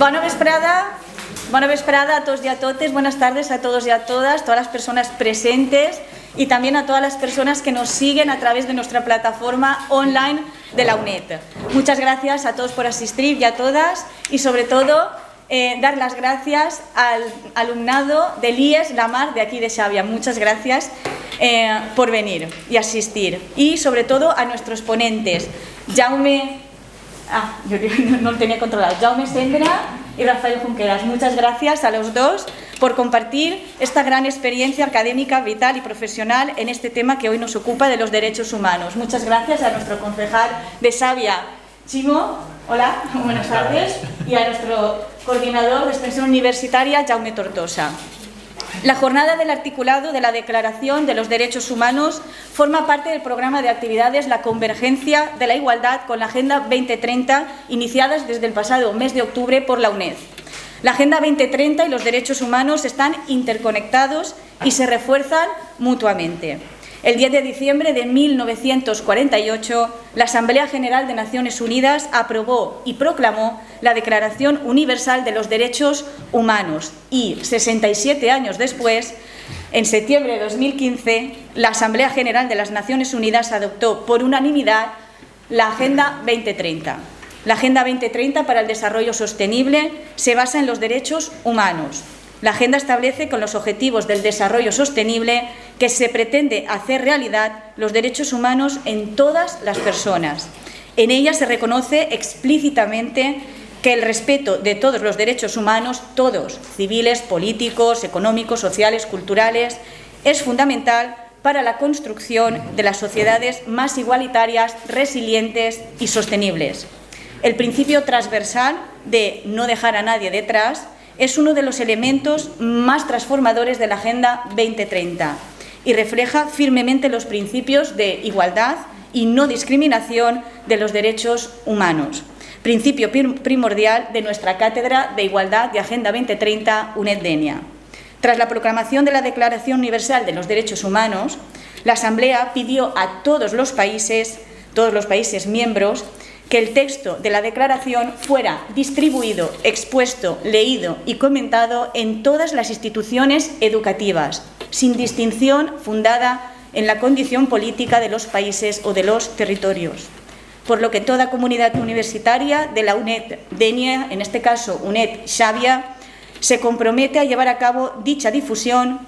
Bona vesprada a todos y a totes, buenas tardes a todos y a todas las personas presentes y también a todas las personas que nos siguen a través de nuestra plataforma online de la UNED. Muchas gracias a todos por asistir y a todas y sobre todo dar las gracias al alumnado del IES La Mar de aquí de Xàbia. Muchas gracias por venir y asistir y sobre todo a nuestros ponentes Jaume, yo no lo tenía controlado, Jaume Sendra y Rafael Junqueras. Muchas gracias a los dos por compartir esta gran experiencia académica, vital y profesional en este tema que hoy nos ocupa de los derechos humanos. Muchas gracias a nuestro concejal de Xàbia, Chimo, hola, buenas tardes, y a nuestro coordinador de extensión universitaria, Jaume Tortosa. La jornada del articulado de la Declaración de los Derechos Humanos forma parte del programa de actividades La Convergencia de la Igualdad con la Agenda 2030, iniciadas desde el pasado mes de octubre por la UNED. La Agenda 2030 y los derechos humanos están interconectados y se refuerzan mutuamente. El 10 de diciembre de 1948, la Asamblea General de Naciones Unidas aprobó y proclamó la Declaración Universal de los Derechos Humanos y, 67 años después, en septiembre de 2015, la Asamblea General de las Naciones Unidas adoptó por unanimidad la Agenda 2030. La Agenda 2030 para el Desarrollo Sostenible se basa en los derechos humanos. La Agenda establece con los objetivos del desarrollo sostenible que se pretende hacer realidad los derechos humanos en todas las personas. En ella se reconoce explícitamente que el respeto de todos los derechos humanos, todos, civiles, políticos, económicos, sociales, culturales, es fundamental para la construcción de las sociedades más igualitarias, resilientes y sostenibles. El principio transversal de no dejar a nadie detrás es uno de los elementos más transformadores de la Agenda 2030 y refleja firmemente los principios de igualdad y no discriminación de los derechos humanos, principio primordial de nuestra Cátedra de Igualdad de Agenda 2030 UNED Denia. Tras la proclamación de la Declaración Universal de los Derechos Humanos, la Asamblea pidió a todos los países miembros, que el texto de la declaración fuera distribuido, expuesto, leído y comentado en todas las instituciones educativas, sin distinción fundada en la condición política de los países o de los territorios. Por lo que toda comunidad universitaria de la UNED Denia, en este caso UNED Xàbia, se compromete a llevar a cabo dicha difusión,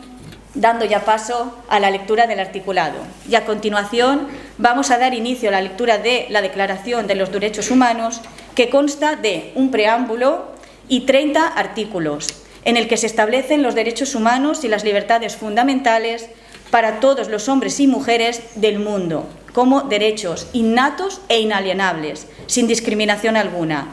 dando ya paso a la lectura del articulado. Y a continuación vamos a dar inicio a la lectura de la Declaración de los Derechos Humanos, que consta de un preámbulo y 30 artículos, en el que se establecen los derechos humanos y las libertades fundamentales para todos los hombres y mujeres del mundo, como derechos innatos e inalienables, sin discriminación alguna.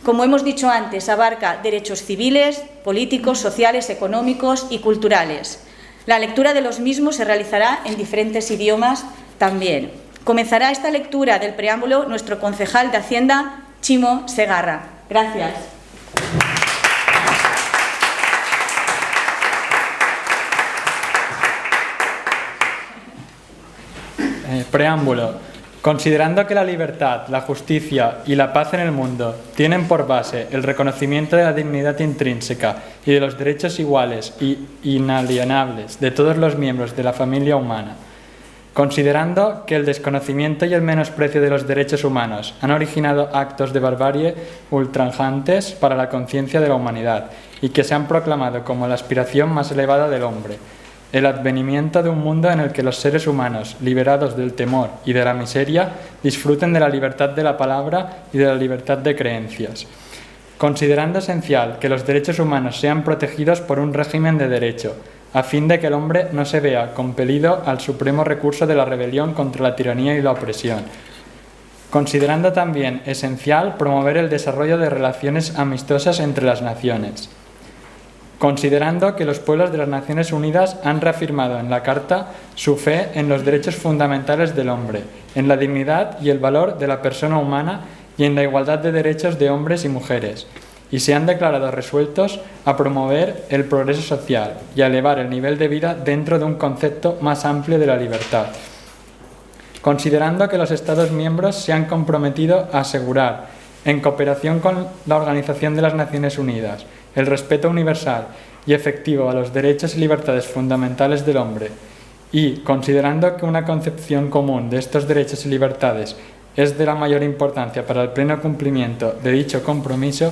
Como hemos dicho antes, abarca derechos civiles, políticos, sociales, económicos y culturales. La lectura de los mismos se realizará en diferentes idiomas también. Comenzará esta lectura del preámbulo nuestro concejal de Hacienda, Chimo Segarra. Gracias. Preámbulo. Considerando que la libertad, la justicia y la paz en el mundo tienen por base el reconocimiento de la dignidad intrínseca y de los derechos iguales e inalienables de todos los miembros de la familia humana, considerando que el desconocimiento y el menosprecio de los derechos humanos han originado actos de barbarie ultrajantes para la conciencia de la humanidad y que se han proclamado como la aspiración más elevada del hombre, el advenimiento de un mundo en el que los seres humanos, liberados del temor y de la miseria, disfruten de la libertad de la palabra y de la libertad de creencias. Considerando esencial que los derechos humanos sean protegidos por un régimen de derecho, a fin de que el hombre no se vea compelido al supremo recurso de la rebelión contra la tiranía y la opresión. Considerando también esencial promover el desarrollo de relaciones amistosas entre las naciones. Considerando que los pueblos de las Naciones Unidas han reafirmado en la Carta su fe en los derechos fundamentales del hombre, en la dignidad y el valor de la persona humana y en la igualdad de derechos de hombres y mujeres, y se han declarado resueltos a promover el progreso social y a elevar el nivel de vida dentro de un concepto más amplio de la libertad. Considerando que los Estados miembros se han comprometido a asegurar en cooperación con la Organización de las Naciones Unidas, el respeto universal y efectivo a los derechos y libertades fundamentales del hombre, y considerando que una concepción común de estos derechos y libertades es de la mayor importancia para el pleno cumplimiento de dicho compromiso,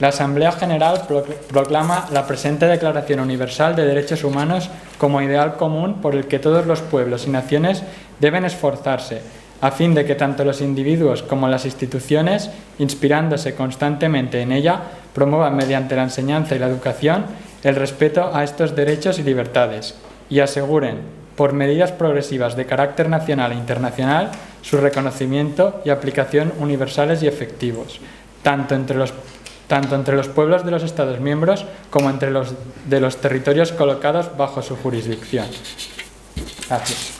la Asamblea General proclama la presente Declaración Universal de Derechos Humanos como ideal común por el que todos los pueblos y naciones deben esforzarse, a fin de que tanto los individuos como las instituciones, inspirándose constantemente en ella, promuevan mediante la enseñanza y la educación el respeto a estos derechos y libertades y aseguren, por medidas progresivas de carácter nacional e internacional, su reconocimiento y aplicación universales y efectivos, tanto entre los pueblos de los Estados miembros como entre los de los territorios colocados bajo su jurisdicción. Gracias.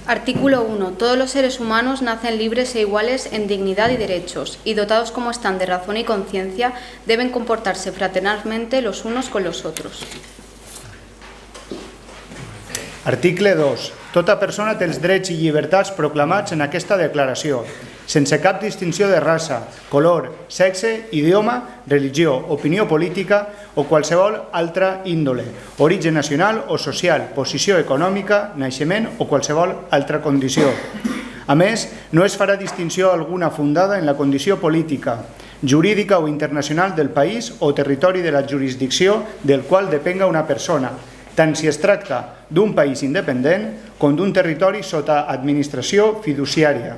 Artículo 1. Todos los seres humanos nacen libres e iguales en dignidad y derechos, y dotados como están de razón y conciencia, deben comportarse fraternalmente los unos con los otros. Article 2. Tota persona té els drets i llibertats proclamats en aquesta declaració, sense cap distinció de raça, color, sexe, idioma, religió, opinió política o qualsevol altra índole, origen nacional o social, posició econòmica, naixement o qualsevol altra condició. A més, no es farà distinció alguna fundada en la condició política, jurídica o internacional del país o territori de la jurisdicció del qual depenga una persona, tant si es tracta d'un país independent com d'un territori sota administració fiduciària,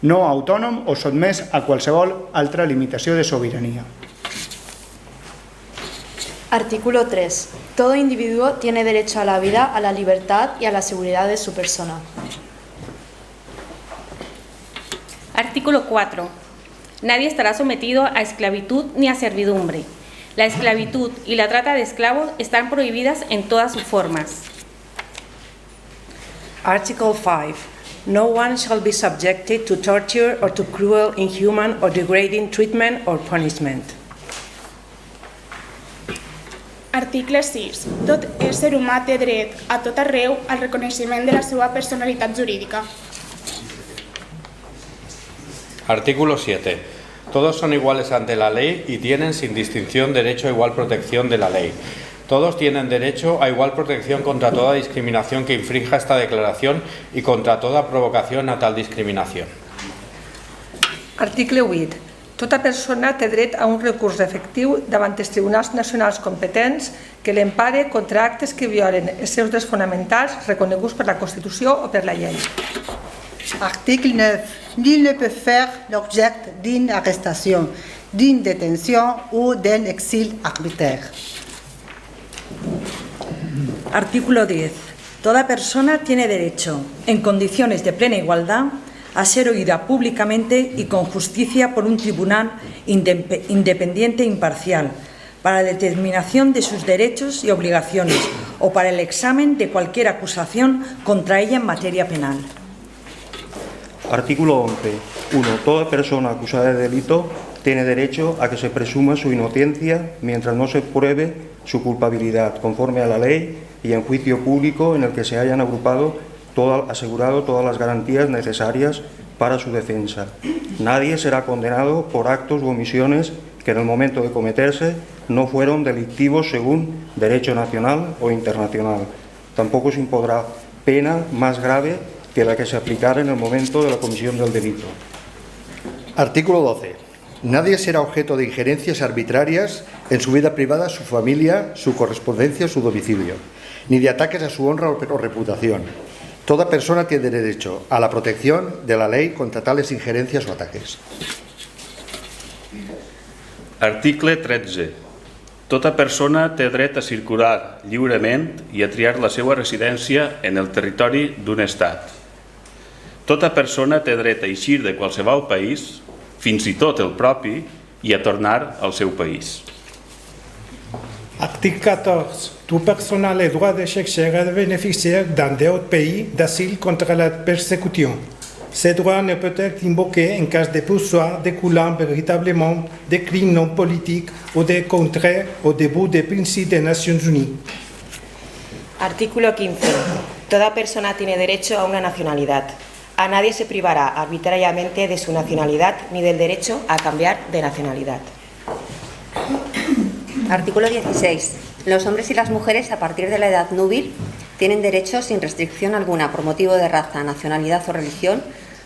no autònom o sotmès a qualsevol altra limitació de sobirania. Artículo 3. Todo individuo tiene derecho a la vida, a la libertad y a la seguridad de su persona. Artículo 4. Nadie estará sometido a esclavitud ni a servidumbre. La esclavitud y la trata de esclavos están prohibidas en todas sus formas. Article 5. No one shall be subjected to torture or to cruel, inhuman or degrading treatment or punishment. Article 6. Tot ésser humà té dret a tot arreu al reconeixement de la seva personalitat jurídica. Artículo 7. Todos son iguales ante la ley y tienen sin distinción derecho a igual protección de la ley. Todos tienen derecho a igual protección contra toda discriminación que infrinja esta declaración y contra toda provocación a tal discriminación. Article 8. Tota persona té dret a un recurs efectiu davant els tribunals nacionals competents que l'empare contra actes que violen els seus drets fonamentals reconeguts per la Constitució o per la llei. Article 9. Nul ne peut faire l'objet d'une arrestation, d'une détention ou d'un exil arbitraire. Artículo 10. Toda persona tiene derecho, en condiciones de plena igualdad, a ser oída públicamente y con justicia por un tribunal independiente e imparcial, para la determinación de sus derechos y obligaciones o para el examen de cualquier acusación contra ella en materia penal. Artículo 11. 1. Toda persona acusada de delito tiene derecho a que se presuma su inocencia mientras no se pruebe su culpabilidad, conforme a la ley y en juicio público en el que se hayan asegurado todas las garantías necesarias para su defensa. Nadie será condenado por actos u omisiones que en el momento de cometerse no fueron delictivos según derecho nacional o internacional. Tampoco se impondrá pena más grave que la que se aplicara en el momento de la comisión del delito. Artículo 12. Nadie será objeto de injerencias arbitrarias en su vida privada, su familia, su correspondencia o su domicilio, ni de ataques a su honra o reputación. Toda persona tiene derecho a la protección de la ley contra tales injerencias o ataques. Article 13. Tota persona té dret a circular lliurement i a triar la seva residència en el territori d'un estat. Tota persona té dret a eixir de qualsevol país, fins i tot el propi, i a tornar al seu país. Article 14. Toute personne a le droit de chercher à bénéficier dans d'autres pays d'asile contre la persécution. Ce droit ne peut être invoqué en cas de poursuites découlant véritablement de crimes non politiques ou de contraires au début des principes des Nations Unies. Artículo 15. Toda persona tiene derecho a una nacionalidad. A nadie se privará arbitrariamente de su nacionalidad ni del derecho a cambiar de nacionalidad. Artículo 16. Los hombres y las mujeres a partir de la edad núbil tienen derecho sin restricción alguna por motivo de raza, nacionalidad o religión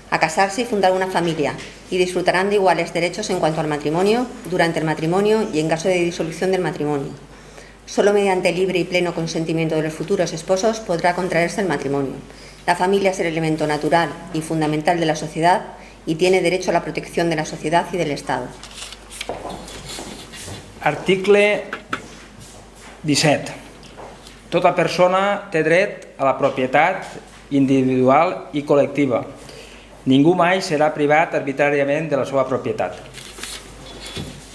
a casarse y fundar una familia y disfrutarán de iguales derechos en cuanto al matrimonio, durante el matrimonio y en caso de disolución del matrimonio. Solo mediante libre y pleno consentimiento de los futuros esposos podrá contraerse el matrimonio. La familia es el elemento natural y fundamental de la sociedad y tiene derecho a la protección de la sociedad y del Estado. Article 17. Tota persona té dret a la propietat individual i col·lectiva. Ningú mai serà privat arbitràriament de la seva propietat.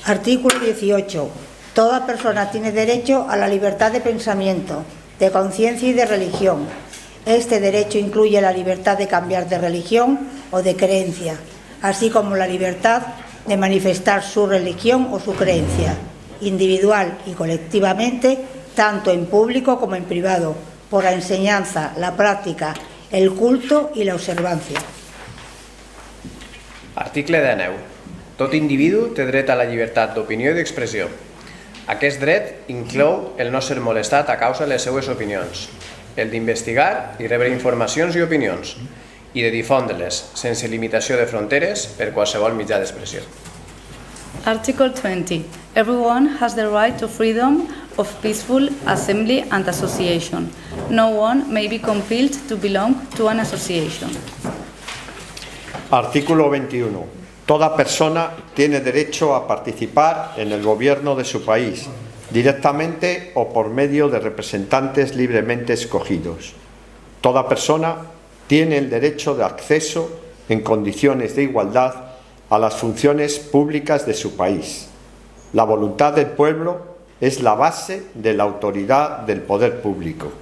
Artículo 18. Toda persona tiene derecho a la libertad de pensamiento, de conciencia y de religión. Este derecho incluye la libertad de cambiar de religión o de creencia, así como la libertad de manifestar su religión o su creencia, individual y colectivamente, tanto en público como en privado, por la enseñanza, la práctica, el culto y la observancia. Article 19. Tot individu té dret a la llibertat d'opinió i d'expressió. Aquest dret inclou el no ser molestat a causa de les seues opinions, el d'investigar i rebre informacions i opinions, i de difondre-les sense limitació de fronteres per qualsevol mitjà d'expressió. Article 20. Everyone has the right to freedom of peaceful assembly and association. No one may be compelled to belong to an association. Artículo 21. Toda persona tiene derecho a participar en el gobierno de su país, directamente o por medio de representantes libremente escogidos. Toda persona tiene el derecho de acceso en condiciones de igualdad a las funciones públicas de su país. La voluntad del pueblo es la base de la autoridad del poder público.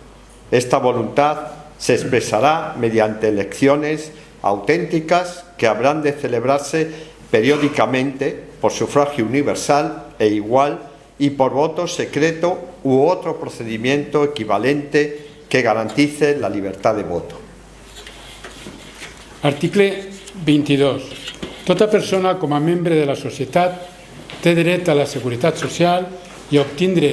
Esta voluntad se expresará mediante elecciones auténticas que habrán de celebrarse periódicamente por sufragio universal e igual y por voto secreto u otro procedimiento equivalente que garantice la libertad de voto. Article 22. Tota persona com a membre de la societat té dret a la seguretat social i a obtindre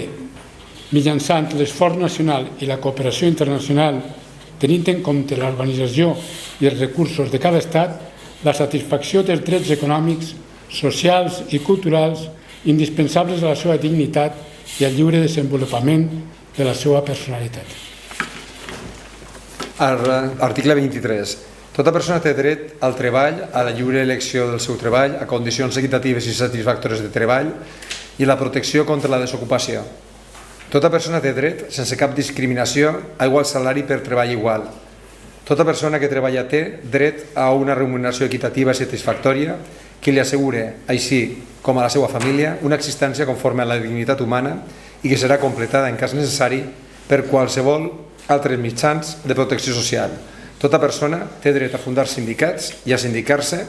mitjançant l'esforç nacional i la cooperació internacional, tenint en compte l'organització i els recursos de cada estat, la satisfacció dels drets econòmics, socials i culturals indispensables a la seva dignitat i al lliure desenvolupament de la seva personalitat. Article 23. Tota persona té dret al treball, a la lliure elecció del seu treball, a condicions equitatives i satisfactòries de treball i la protecció contra la desocupació. Tota persona té dret, sense cap discriminació, a igual salari per treball igual. Tota persona que treballa té dret a una remuneració equitativa i satisfactòria que li assegure, així com a la seva família, una existència conforme a la dignitat humana i que serà completada en cas necessari per qualsevol altres mitjans de protecció social. Tota persona té dret a fundar sindicats i a sindicar-se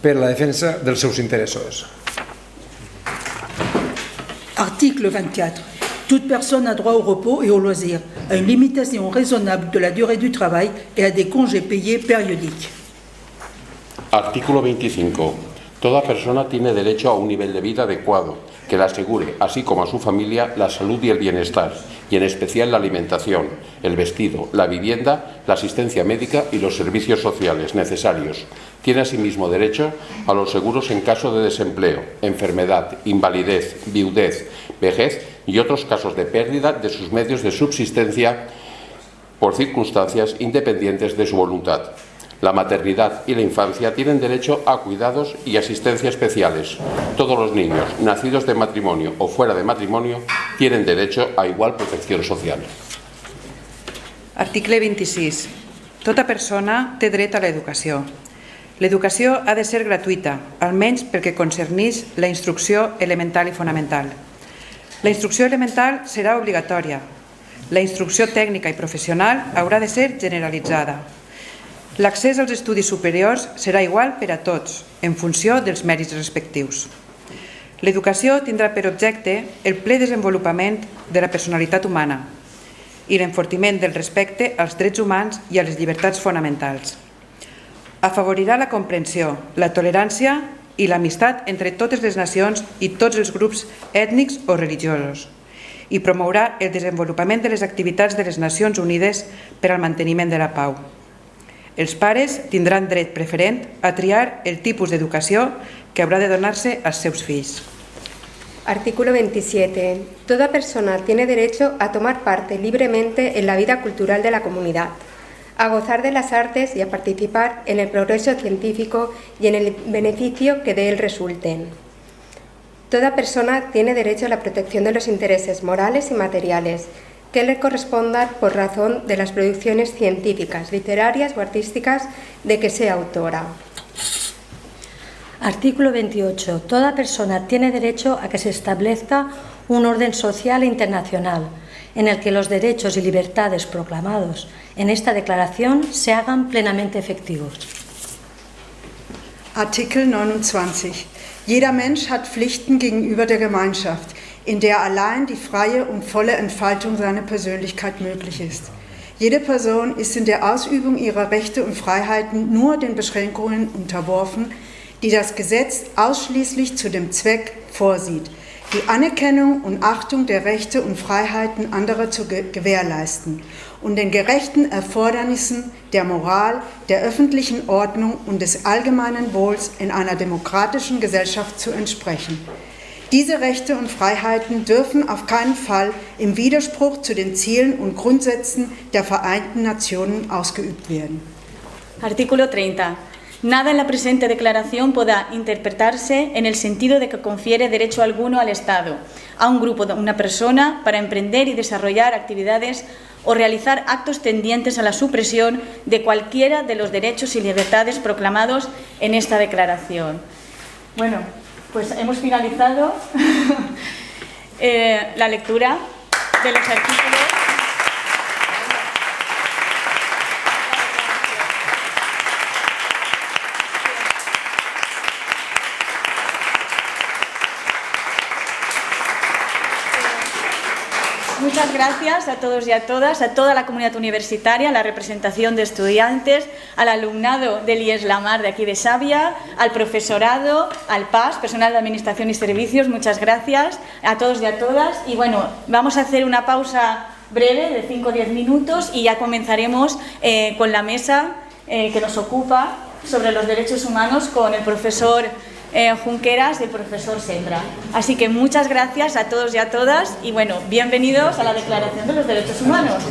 per a la defensa dels seus interessos. Article 24. Toute personne a droit au repos et au loisir, à une limitation raisonnable de la durée du travail et à des congés payés périodiques. Artículo 25. Toda persona tiene derecho a un nivel de vida adecuado, que le asegure, así como a su familia, la salud y el bienestar, y en especial la alimentación, el vestido, la vivienda, la asistencia médica y los servicios sociales necesarios. Tiene asimismo derecho a los seguros en caso de desempleo, enfermedad, invalidez, viudez, vejez y otros casos de pérdida de sus medios de subsistencia por circunstancias independientes de su voluntad. La maternidad y la infancia tienen derecho a cuidados y asistencia especiales. Todos los niños nacidos de matrimonio o fuera de matrimonio tienen derecho a igual protección social. Article 26. Tota persona té dret a l'educació. L'educació ha de ser gratuïta, almenys perquè concerneix la instrucció elemental i fonamental. La instrucció elemental serà obligatòria. La instrucció tècnica i professional haurà de ser generalitzada. L'accés als estudis superiors serà igual per a tots, en funció dels mèrits respectius. L'educació tindrà per objecte el ple desenvolupament de la personalitat humana i l'enfortiment del respecte als drets humans i a les llibertats fonamentals. Afavorirà la comprensió, la tolerància i l'amistat entre totes les nacions i tots els grups ètnics o religiosos i promourà el desenvolupament de les activitats de les Nacions Unides per al manteniment de la pau. Els pares tindran dret preferent a triar el tipus d'educació que haurà de donar-se als seus fills. Artículo 27. Toda persona tiene derecho a tomar parte libremente en la vida cultural de la comunidad, a gozar de las artes y a participar en el progreso científico y en el beneficio que de él resulten. Toda persona tiene derecho a la protección de los intereses morales y materiales que le correspondan por razón de las producciones científicas, literarias o artísticas de que sea autora. Artículo 28. Toda persona tiene derecho a que se establezca un orden social e internacional en el que los derechos y libertades proclamados en esta declaración se hagan plenamente efectivos. Artikel 29. Jeder Mensch hat Pflichten gegenüber der Gemeinschaft, in der allein die freie und volle Entfaltung seiner Persönlichkeit möglich ist. Jede Person ist in der Ausübung ihrer Rechte und Freiheiten nur den Beschränkungen unterworfen, die das Gesetz ausschließlich zu dem Zweck vorsieht, die Anerkennung und Achtung der Rechte und Freiheiten anderer zu gewährleisten und den gerechten Erfordernissen der Moral, der öffentlichen Ordnung und des allgemeinen Wohls in einer demokratischen Gesellschaft zu entsprechen. Diese Rechte und Freiheiten dürfen auf keinen Fall im Widerspruch zu den Zielen und Grundsätzen der Vereinten Nationen ausgeübt werden. Artículo 30. Nada en la presente declaración podrá interpretarse en el sentido de que confiere derecho alguno al Estado, a un grupo de una persona para emprender y desarrollar actividades o realizar actos tendientes a la supresión de cualquiera de los derechos y libertades proclamados en esta declaración. Bueno, pues hemos finalizado la lectura de los artículos. Muchas gracias a todos y a todas, a toda la comunidad universitaria, a la representación de estudiantes, al alumnado del IES La Mar de aquí de Xàbia, al profesorado, al PAS, personal de Administración y Servicios, muchas gracias a todos y a todas. Y bueno, vamos a hacer una pausa breve de 5 o 10 minutos y ya comenzaremos con la mesa que nos ocupa sobre los derechos humanos con el profesor Junqueras y el profesor Sendra. Así que muchas gracias a todos y a todas y bueno, bienvenidos a la Declaración de los Derechos Humanos.